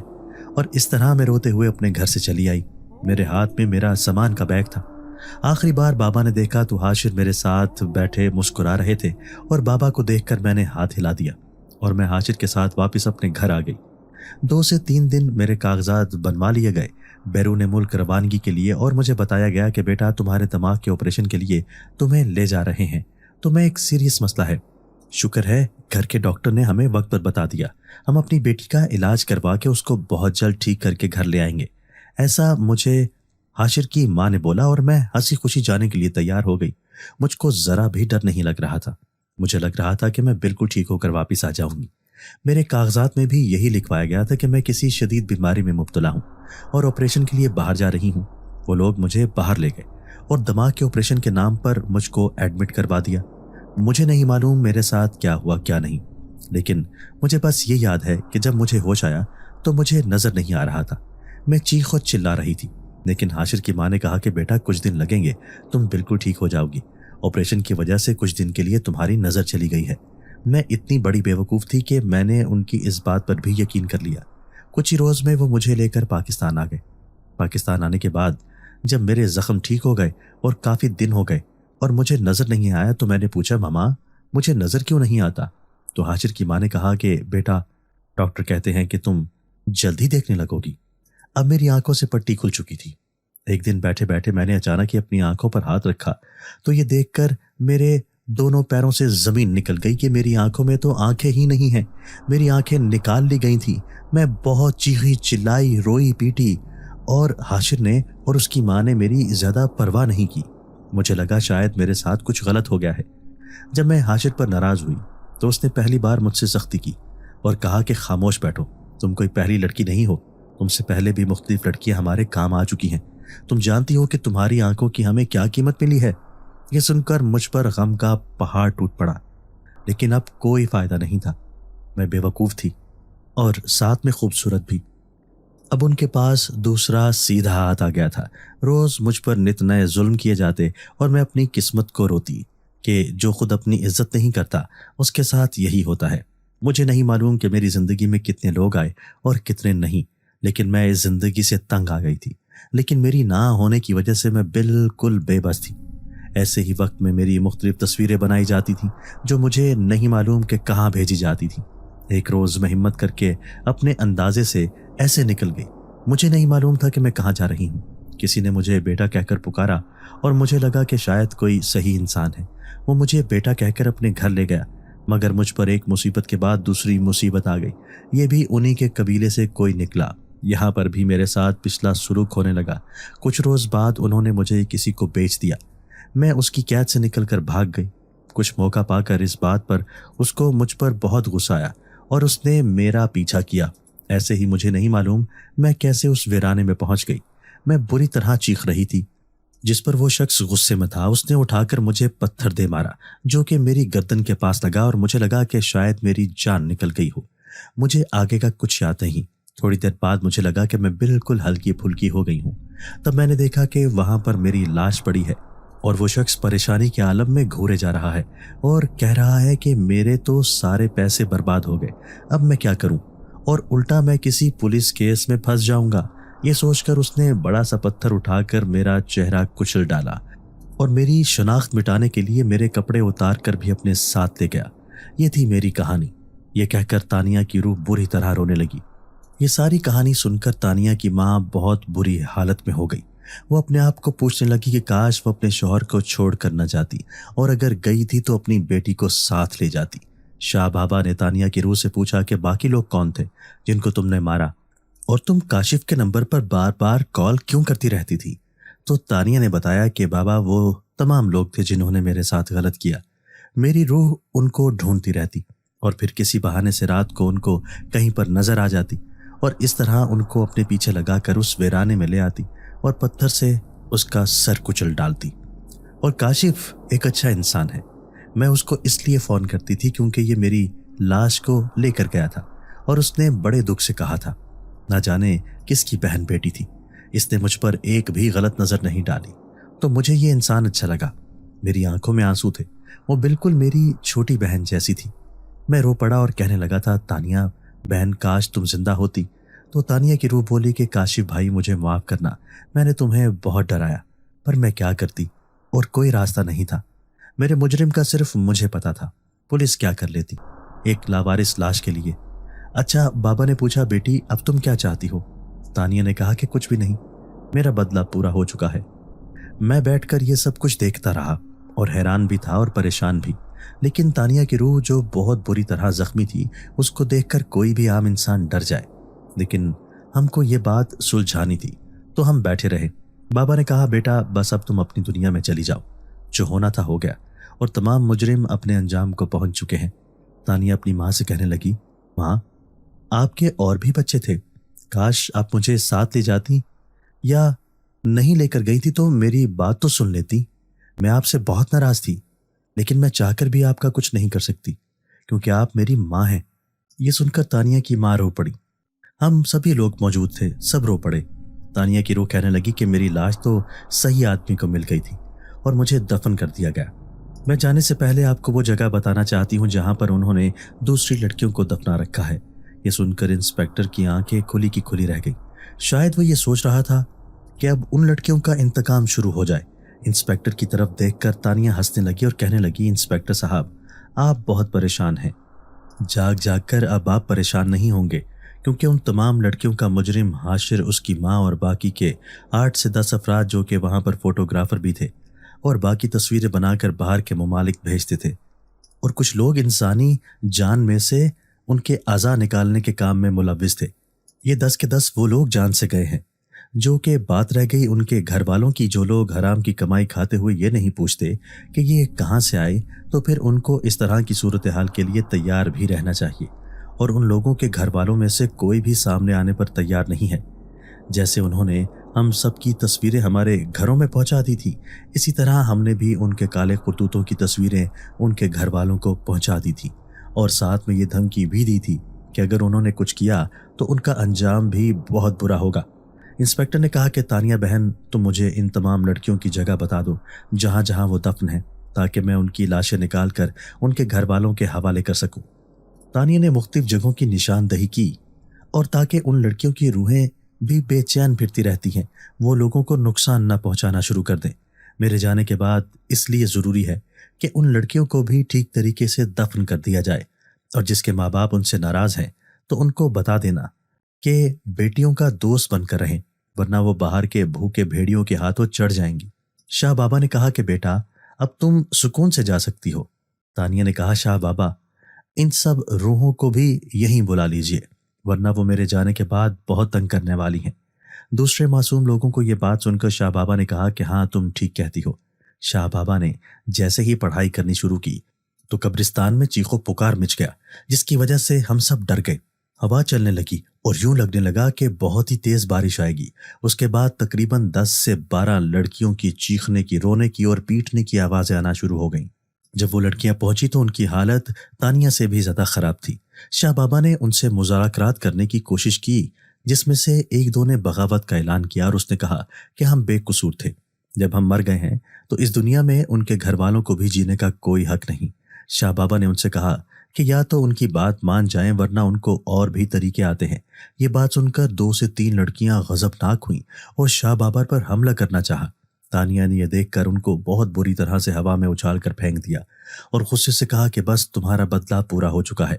اور اس طرح میں روتے ہوئے اپنے گھر سے چلی آئی۔ میرے ہاتھ میں میرا سامان کا بیگ تھا۔ آخری بار بابا نے دیکھا تو حاشر میرے ساتھ بیٹھے مسکرا رہے تھے اور بابا کو دیکھ کر میں نے ہاتھ ہلا دیا اور میں حاشر کے ساتھ واپس اپنے گھر آ گئی۔ 2 سے 3 دن میرے کاغذات بنوا لیے گئے بیرون ملک روانگی کے لیے اور مجھے بتایا گیا کہ بیٹا تمہارے دماغ کے آپریشن کے لیے تمہیں لے جا رہے ہیں، تمہیں ایک سیریس مسئلہ ہے۔ شکر ہے گھر کے ڈاکٹر نے ہمیں وقت پر بتا دیا، ہم اپنی بیٹی کا علاج کروا کے اس کو بہت جلد ٹھیک کر کے گھر لے آئیں گے، ایسا مجھے حاشر کی ماں نے بولا اور میں ہنسی خوشی جانے کے لیے تیار ہو گئی۔ مجھ کو ذرا بھی ڈر نہیں لگ رہا تھا، مجھے لگ رہا تھا کہ میں بالکل ٹھیک ہو کر واپس آ جاؤں گی۔ میرے کاغذات میں بھی یہی لکھوایا گیا تھا کہ میں کسی شدید بیماری میں مبتلا ہوں اور آپریشن کے لیے باہر جا رہی ہوں۔ وہ لوگ مجھے باہر لے گئے اور دماغ کے آپریشن کے نام پر مجھ کو ایڈمٹ کروا دیا۔ مجھے نہیں معلوم میرے ساتھ کیا ہوا کیا نہیں، لیکن مجھے بس یہ یاد ہے کہ جب مجھے ہوش آیا تو مجھے نظر نہیں آ رہا تھا، میں چیخ اور چلا رہی تھی۔ لیکن حاشر کی ماں نے کہا کہ بیٹا کچھ دن لگیں گے، تم بالکل ٹھیک ہو جاؤ گی، آپریشن کی وجہ سے کچھ دن کے لیے تمہاری نظر چلی گئی ہے۔ میں اتنی بڑی بیوقوف تھی کہ میں نے ان کی اس بات پر بھی یقین کر لیا۔ کچھ ہی روز میں وہ مجھے لے کر پاکستان آ گئے۔ پاکستان آنے کے بعد جب میرے زخم ٹھیک ہو گئے اور کافی دن ہو گئے اور مجھے نظر نہیں آیا تو میں نے پوچھا، ماما مجھے نظر کیوں نہیں آتا؟ تو حاشر کی ماں نے کہا کہ بیٹا ڈاکٹر کہتے ہیں کہ تم جلدی دیکھنے لگو گی۔ اب میری آنکھوں سے پٹی کھل چکی تھی۔ ایک دن بیٹھے بیٹھے میں نے اچانک ہی اپنی آنکھوں پر ہاتھ رکھا تو یہ دیکھ کر میرے دونوں پیروں سے زمین نکل گئی کہ میری آنکھوں میں تو آنکھیں ہی نہیں ہیں، میری آنکھیں نکال لی گئی تھیں۔ میں بہت چیخی چلائی، روئی پیٹی اور حاشر نے اور اس کی ماں نے میری زیادہ پرواہ نہیں کی۔ مجھے لگا شاید میرے ساتھ کچھ غلط ہو گیا ہے۔ جب میں حاشر پر ناراض ہوئی تو اس نے پہلی بار مجھ سے سختی کی اور کہا کہ خاموش بیٹھو، تم کوئی پہلی لڑکی نہیں ہو، تم سے پہلے بھی مختلف لڑکیاں ہمارے کام آ چکی ہیں، تم جانتی ہو کہ تمہاری آنکھوں کی ہمیں کیا قیمت ملی ہے۔ یہ سن کر مجھ پر غم کا پہاڑ ٹوٹ پڑا، لیکن اب کوئی فائدہ نہیں تھا۔ میں بے وقوف تھی اور ساتھ میں خوبصورت بھی۔ اب ان کے پاس دوسرا سیدھا ہاتھ آ گیا تھا۔ روز مجھ پر نت نئے ظلم کیے جاتے اور میں اپنی قسمت کو روتی کہ جو خود اپنی عزت نہیں کرتا اس کے ساتھ یہی ہوتا ہے۔ مجھے نہیں معلوم کہ میری زندگی میں کتنے لوگ آئے اور کتنے نہیں، لیکن میں اس زندگی سے تنگ آ گئی تھی۔ لیکن میری نہ ہونے کی وجہ سے میں بالکل بے بس تھی۔ ایسے ہی وقت میں میری مختلف تصویریں بنائی جاتی تھیں جو مجھے نہیں معلوم کہ کہاں بھیجی جاتی تھیں۔ ایک روز میں ہمت کر کے اپنے اندازے سے ایسے نکل گئی۔ مجھے نہیں معلوم تھا کہ میں کہاں جا رہی ہوں۔ کسی نے مجھے بیٹا کہہ کر پکارا اور مجھے لگا کہ شاید کوئی صحیح انسان ہے۔ وہ مجھے بیٹا کہہ کر اپنے گھر لے گیا، مگر مجھ پر ایک مصیبت کے بعد دوسری مصیبت آ گئی۔ یہ بھی انہی کے قبیلے سے کوئی نکلا۔ یہاں پر بھی میرے ساتھ پچھلا سلوک ہونے لگا۔ کچھ روز بعد انہوں نے مجھے کسی کو بیچ دیا۔ میں اس کی قید سے نکل کر بھاگ گئی۔ کچھ موقع پا کر اس بات پر اس کو مجھ پر بہت غصہ آیا اور اس نے میرا پیچھا کیا۔ ایسے ہی مجھے نہیں معلوم میں کیسے اس ویرانے میں پہنچ گئی۔ میں بری طرح چیخ رہی تھی۔ جس پر وہ شخص غصے میں تھا اس نے اٹھا کر مجھے پتھر دے مارا، جو کہ میری گردن کے پاس لگا اور مجھے لگا کہ شاید میری جان نکل گئی ہو۔ مجھے آگے کا کچھ یاد نہیں۔ تھوڑی دیر بعد مجھے لگا کہ میں بالکل ہلکی پھلکی ہو گئی ہوں۔ تب میں نے دیکھا کہ وہاں پر میری لاش پڑی ہے اور وہ شخص پریشانی کے عالم میں گھورے جا رہا ہے اور کہہ رہا ہے کہ میرے تو سارے پیسے برباد ہو گئے، اب میں کیا کروں، اور الٹا میں کسی پولیس کیس میں پھنس جاؤں گا۔ یہ سوچ کر اس نے بڑا سا پتھر اٹھا کر میرا چہرہ کچل ڈالا اور میری شناخت مٹانے کے لیے میرے کپڑے اتار کر بھی اپنے ساتھ لے گیا۔ یہ تھی میری کہانی۔ یہ کہہ کر تانیہ کی روح بری طرح رونے لگی۔ یہ ساری کہانی سن کر تانیہ کی ماں بہت بری حالت میں ہو گئی۔ وہ اپنے آپ کو پوچھنے لگی کہ کاش وہ اپنے شوہر کو چھوڑ کر نہ جاتی، اور اگر گئی تھی تو اپنی بیٹی کو ساتھ لے جاتی۔ شاہ بابا نے تانیہ کی روح سے پوچھا کہ باقی لوگ کون تھے جن کو تم نے مارا، اور تم کاشف کے نمبر پر بار بار کال کیوں کرتی رہتی تھی؟ تو تانیہ نے بتایا کہ بابا وہ تمام لوگ تھے جنہوں نے میرے ساتھ غلط کیا۔ میری روح ان کو ڈھونڈتی رہتی اور پھر کسی بہانے سے رات کو ان کو کہیں پر نظر آ جاتی اور اس طرح ان کو اپنے پیچھے لگا کر اس ویرانے میں لے آتی اور پتھر سے اس کا سر کچل ڈالتی۔ اور کاشف ایک اچھا انسان ہے۔ میں اس کو اس لیے فون کرتی تھی کیونکہ یہ میری لاش کو لے کر گیا تھا اور اس نے بڑے دکھ سے کہا تھا، نہ جانے کس کی بہن بیٹی تھی، اس نے مجھ پر ایک بھی غلط نظر نہیں ڈالی۔ تو مجھے یہ انسان اچھا لگا۔ میری آنکھوں میں آنسو تھے، وہ بالکل میری چھوٹی بہن جیسی تھی۔ میں رو پڑا اور کہنے لگا تھا، تانیہ بہن کاش تم زندہ ہوتی۔ تو تانیہ کی روح بولی کہ کاشف بھائی مجھے معاف کرنا، میں نے تمہیں بہت ڈرایا، پر میں کیا کرتی اور کوئی راستہ نہیں تھا۔ میرے مجرم کا صرف مجھے پتا تھا، پولیس کیا کر لیتی ایک لاوارث لاش کے لیے۔ اچھا، بابا نے پوچھا، بیٹی اب تم کیا چاہتی ہو؟ تانیہ نے کہا کہ کچھ بھی نہیں، میرا بدلہ پورا ہو چکا ہے۔ میں بیٹھ کر یہ سب کچھ دیکھتا رہا اور حیران بھی تھا اور پریشان بھی، لیکن تانیہ کی روح جو بہت بری طرح زخمی تھی اس کو دیکھ کر کوئی بھی عام انسان ڈر جائے، لیکن ہم کو یہ بات سلجھانی تھی تو ہم بیٹھے رہے۔ بابا نے کہا، بیٹا بس اب تم اپنی دنیا میں چلی جاؤ، جو ہونا تھا ہو گیا اور تمام مجرم اپنے انجام کو پہنچ چکے ہیں۔ تانیہ اپنی ماں سے کہنے لگی، ماں آپ کے اور بھی بچے تھے، کاش آپ مجھے ساتھ لے جاتی، یا نہیں لے کر گئی تھی تو میری بات تو سن لیتی۔ میں آپ سے بہت ناراض تھی، لیکن میں چاہ کر بھی آپ کا کچھ نہیں کر سکتی کیونکہ آپ میری ماں ہیں۔ یہ سن کر تانیہ کی ماں رو پڑی۔ ہم سبھی لوگ موجود تھے، سب رو پڑے۔ تانیہ کی روح کہنے لگی کہ میری لاش تو صحیح آدمی کو مل گئی تھی اور مجھے دفن کر دیا گیا۔ میں جانے سے پہلے آپ کو وہ جگہ بتانا چاہتی ہوں جہاں پر انہوں نے دوسری لڑکیوں کو دفنا رکھا ہے۔ یہ سن کر انسپیکٹر کی آنکھیں کھلی کی کھلی رہ گئی۔ شاید وہ یہ سوچ رہا تھا کہ اب ان لڑکیوں کا انتقام شروع ہو جائے۔ انسپیکٹر کی طرف دیکھ کر تانیہ ہنسنے لگی اور کہنے لگی، انسپیکٹر صاحب آپ بہت پریشان ہیں، جاگ جاگ کر اب آپ پریشان نہیں ہوں گے، کیونکہ ان تمام لڑکیوں کا مجرم حاشر، اس کی ماں اور باقی کے 8 سے 10 افراد جو کہ وہاں پر فوٹوگرافر بھی تھے اور باقی تصویریں بنا کر باہر کے ممالک بھیجتے تھے، اور کچھ لوگ انسانی جان میں سے ان کے اعضاء نکالنے کے کام میں ملوث تھے۔ یہ 10 کے 10 وہ لوگ جان سے گئے ہیں۔ جو کہ بات رہ گئی ان کے گھر والوں کی، جو لوگ حرام کی کمائی کھاتے ہوئے یہ نہیں پوچھتے کہ یہ کہاں سے آئے، تو پھر ان کو اس طرح کی صورتحال کے لیے تیار بھی رہنا چاہیے، اور ان لوگوں کے گھر والوں میں سے کوئی بھی سامنے آنے پر تیار نہیں ہے۔ جیسے انہوں نے ہم سب کی تصویریں ہمارے گھروں میں پہنچا دی تھی، اسی طرح ہم نے بھی ان کے کالے کرتوتوں کی تصویریں ان کے گھر والوں کو پہنچا دی تھی، اور ساتھ میں یہ دھمکی بھی دی تھی کہ اگر انہوں نے کچھ کیا تو ان کا انجام بھی بہت برا ہوگا۔ انسپیکٹر نے کہا کہ تانیہ بہن تم مجھے ان تمام لڑکیوں کی جگہ بتا دو جہاں جہاں وہ دفن ہیں، تاکہ میں ان کی لاشیں نکال کر ان کے گھر والوں کے حوالے کر سکوں۔ تانیہ نے مختلف جگہوں کی نشاندہی کی، اور تاکہ ان لڑکیوں کی روحیں بھی بے چین پھرتی رہتی ہیں، وہ لوگوں کو نقصان نہ پہنچانا شروع کر دیں۔ میرے جانے کے بعد اس لیے ضروری ہے کہ ان لڑکیوں کو بھی ٹھیک طریقے سے دفن کر دیا جائے، اور جس کے ماں باپ ان سے ناراض ہیں تو ان کو بتا دینا کہ بیٹیوں کا دوست بن کر رہیں، ورنہ وہ باہر کے بھوکے بھیڑیوں کے ہاتھوں چڑھ جائیں گی۔ شاہ بابا نے کہا کہ بیٹا اب تم سکون سے جا سکتی ہو۔ تانیہ نے کہا شاہ بابا ان سب روحوں کو بھی یہیں بلا لیجئے، ورنہ وہ میرے جانے کے بعد بہت تنگ کرنے والی ہیں۔ دوسرے معصوم لوگوں کو یہ بات سن کر شاہ بابا نے کہا کہ ہاں تم ٹھیک کہتی ہو۔ شاہ بابا نے جیسے ہی پڑھائی کرنی شروع کی تو قبرستان میں چیخو پکار مچ گیا، جس کی وجہ سے ہم سب ڈر گئے۔ ہوا چلنے لگی اور یوں لگنے لگا کہ بہت ہی تیز بارش آئے گی۔ اس کے بعد تقریباً 10 سے 12 لڑکیوں کی چیخنے کی، رونے کی اور پیٹنے کی آوازیں آنا شروع ہو گئیں۔ جب وہ لڑکیاں پہنچی تو ان کی حالت تانیہ سے بھی زیادہ خراب تھی۔ شاہ بابا نے ان سے مذاکرات کرنے کی کوشش کی، جس میں سے ایک دو نے بغاوت کا اعلان کیا، اور اس نے کہا کہ ہم بے قصور تھے، جب ہم مر گئے ہیں تو اس دنیا میں ان کے گھر والوں کو بھی جینے کا کوئی حق نہیں۔ شاہ بابا نے ان سے کہا کہ یا تو ان کی بات مان جائیں ورنہ ان کو اور بھی طریقے آتے ہیں۔ یہ بات سن کر 2 سے 3 لڑکیاں غضبناک ہوئیں اور شاہ بابا پر حملہ کرنا چاہا۔ تانیہ نے یہ دیکھ کر ان کو بہت بری طرح سے ہوا میں اچھال کر پھینک دیا اور غصے سے کہا کہ بس تمہارا بدلہ پورا ہو چکا ہے،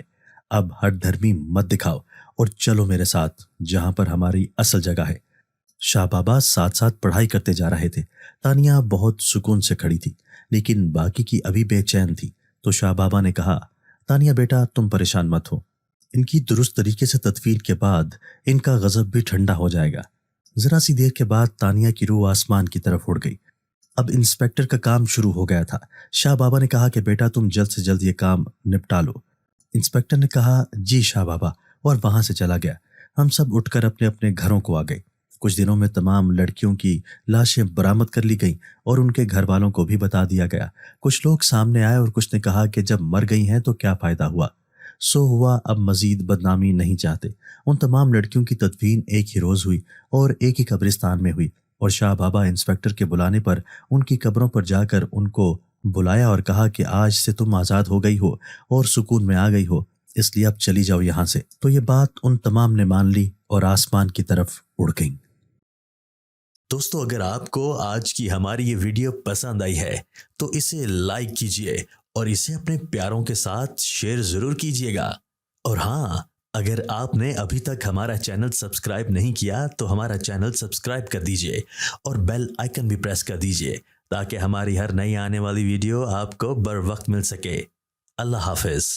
اب ہٹ دھرمی مت دکھاؤ اور چلو میرے ساتھ جہاں پر ہماری اصل جگہ ہے۔ شاہ بابا ساتھ ساتھ پڑھائی کرتے جا رہے تھے۔ تانیہ بہت سکون سے کھڑی تھی، لیکن باقی کی ابھی بے چین تھی۔ تو شاہ بابا نے کہا تانیہ بیٹا تم پریشان مت ہو، ان کی درست طریقے سے تدفین کے بعد ان کا غضب بھی ٹھنڈا ہو جائے گا۔ ذرا سی دیر کے بعد تانیہ کی روح آسمان کی طرف اڑ گئی۔ اب انسپیکٹر کا کام شروع ہو گیا تھا۔ شاہ بابا نے کہا کہ بیٹا تم جلد سے جلد یہ کام نپٹا لو۔ انسپیکٹر نے کہا جی شاہ بابا، اور وہاں سے چلا گیا۔ ہم سب اٹھ کر اپنے اپنے گھروں کو آ گئے۔ کچھ دنوں میں تمام لڑکیوں کی لاشیں برآمد کر لی گئیں اور ان کے گھر والوں کو بھی بتا دیا گیا۔ کچھ لوگ سامنے آئے اور کچھ نے کہا کہ جب مر گئی ہیں تو کیا فائدہ ہوا، سو ہوا، اب مزید بدنامی نہیں چاہتے۔ ان تمام لڑکیوں کی تدفین ایک ہی روز ہوئی اور ایک ہی قبرستان میں ہوئی، اور شاہ بابا انسپیکٹر کے بلانے پر ان کی قبروں پر جا کر ان کو بلایا اور کہا کہ آج سے تم آزاد ہو گئی ہو اور سکون میں آ گئی ہو، اس لیے اب چلی جاؤ یہاں سے۔ تو یہ بات ان تمام نے مان لی اور آسمان کی طرف اڑ گئیں۔ دوستو اگر آپ کو آج کی ہماری یہ ویڈیو پسند آئی ہے تو اسے لائک کیجئے اور اسے اپنے پیاروں کے ساتھ شیئر ضرور کیجئے گا۔ اور ہاں، اگر آپ نے ابھی تک ہمارا چینل سبسکرائب نہیں کیا تو ہمارا چینل سبسکرائب کر دیجئے اور بیل آئیکن بھی پریس کر دیجئے تاکہ ہماری ہر نئی آنے والی ویڈیو آپ کو بر وقت مل سکے۔ اللہ حافظ۔